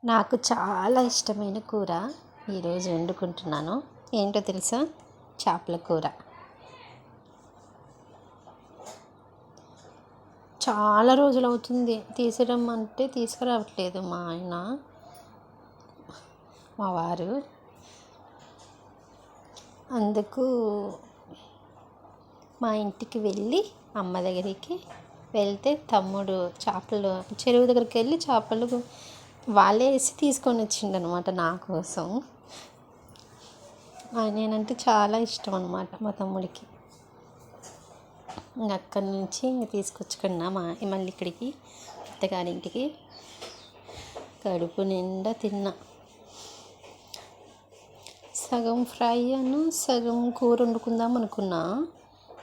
నాకు చాలా ఇష్టమైన కూర ఈరోజు వండుకుంటున్నాను. ఏంటో తెలుసా? చేపల కూర. చాలా రోజులు అవుతుంది తీసుకురమ్మంటే తీసుకురావట్లేదు మా ఆయన, మా వారు. అందుకు మా ఇంటికి వెళ్ళి అమ్మ దగ్గరికి వెళ్తే తమ్ముడు చేపలు చెరువు దగ్గరికి వెళ్ళి చేపలు వాళ్ళే వేసి తీసుకొని వచ్చిండనమాట నా కోసం. నేనంటే చాలా ఇష్టం అనమాట మా తమ్ముడికి. అక్కడి నుంచి తీసుకొచ్చుకున్నా మళ్ళీ ఇక్కడికి అత్తగారింటికి. కడుపు నిండా తిన్నా. సగం ఫ్రై సగం కూర వండుకుందాం అనుకున్నా,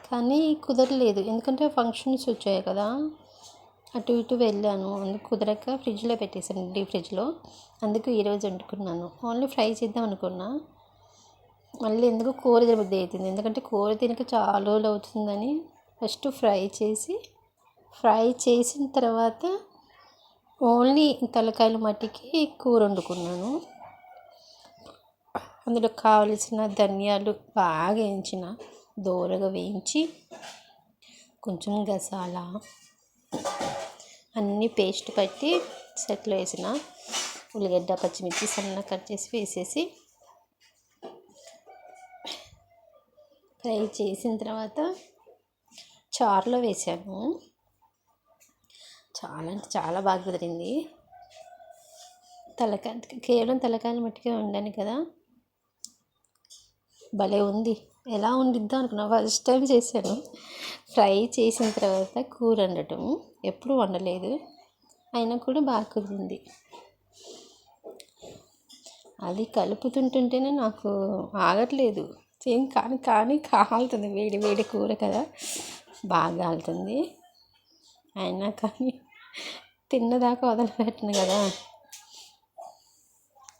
కానీ కుదరలేదు. ఎందుకంటే ఫంక్షన్స్ వచ్చాయి కదా, అటు ఇటు వెళ్ళాను. అందుకు కుదరక ఫ్రిడ్జ్లో పెట్టేశాను, డీప్ ఫ్రిడ్జ్లో. అందుకు ఈరోజు వండుకున్నాను. ఓన్లీ ఫ్రై చేద్దాం అనుకున్నా, మళ్ళీ ఎందుకు కూర తినబుద్ధి అవుతుంది. ఎందుకంటే కూర తినక చాలా రోజులు అవుతుందని ఫస్ట్ ఫ్రై చేసిన తర్వాత ఓన్లీ తలకాయలు మట్టికి కూర వండుకున్నాను. అందులో కావలసిన ధనియాలు బాగా వేయించిన, దోరగా వేయించి, కొంచెం గసాల అన్నీ పేస్ట్ పట్టి సెట్లో వేసిన, ఉల్లిగడ్డ పచ్చిమిర్చి సన్నగా కట్ చేసి వేసేసి ఫ్రై చేసిన తర్వాత చారులో వేసాను. చాలా అంటే చాలా బాగా కుదిరింది. కేవలం తలకాయలు మట్టిగా వండాను కదా, భలే ఉంది. ఎలా వండిద్దాం అనుకున్నా, ఫస్ట్ టైం చేశాను. ఫ్రై చేసిన తర్వాత కూర వండటం ఎప్పుడు వండలేదు, అయినా కూడా బాగా కుదిరింది. అది కలుపుతుంటేనే నాకు ఆగట్లేదు. ఏం కానీ కాలుతుంది. వేడి వేడి కూర కదా, బాగా కాలుతుంది. అయినా కానీ తిన్నదాకా వదలపెట్టను కదా.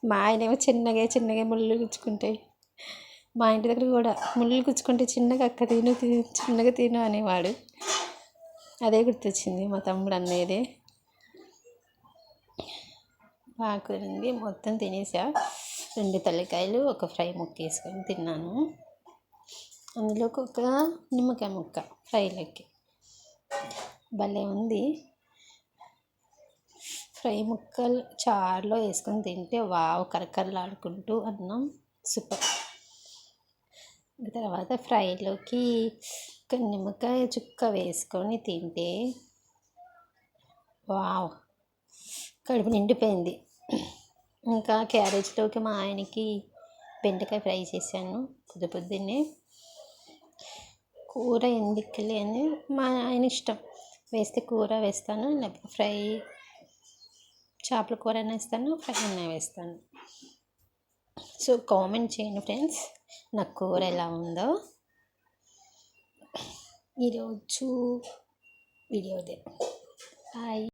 మా ఆయనేమో చిన్నగా ముళ్ళు గుచ్చుకుంటాయి. మా ఇంటి దగ్గర కూడా ముళ్ళు గుచ్చుకుంటే చిన్నగా అక్క తిను చిన్నగా తిను అనేవాడు. అదే గుర్తొచ్చింది మా తమ్ముడు అనేది. బాగా కుదిరింది. మొత్తం తినేసా. 2 తలకాయలు ఒక ఫ్రై ముక్క వేసుకొని తిన్నాను. అందులోకి ఒక నిమ్మకాయ ముక్క ఫ్రైలోకి. భలే ఉంది. ఫ్రై ముక్కలు చారులో వేసుకొని తింటే వావ్, కరకరలాడుకుంటూ అన్నం సూపర్. తర్వాత ఫ్రైలోకి ఒక నిమ్మకాయ చుక్క వేసుకొని తింటే వావ్, కడుపు నిండిపోయింది. ఇంకా క్యారేజ్లోకి మా ఆయనకి బెండకాయ ఫ్రై చేశాను పొద్దున్నే. కూర ఎందుకులే అని మా ఆయన ఇష్టం, వేస్తే కూర వేస్తాను, లేకపోతే ఫ్రై చేపల కూర అయినా వేస్తాను, ఫ్రై అయినా వేస్తాను. సో కామెంట్ చేయండి ఫ్రెండ్స్, నా కూర ఎలా ఉందో. ఈరోజు వీడియోదే. బాయ్.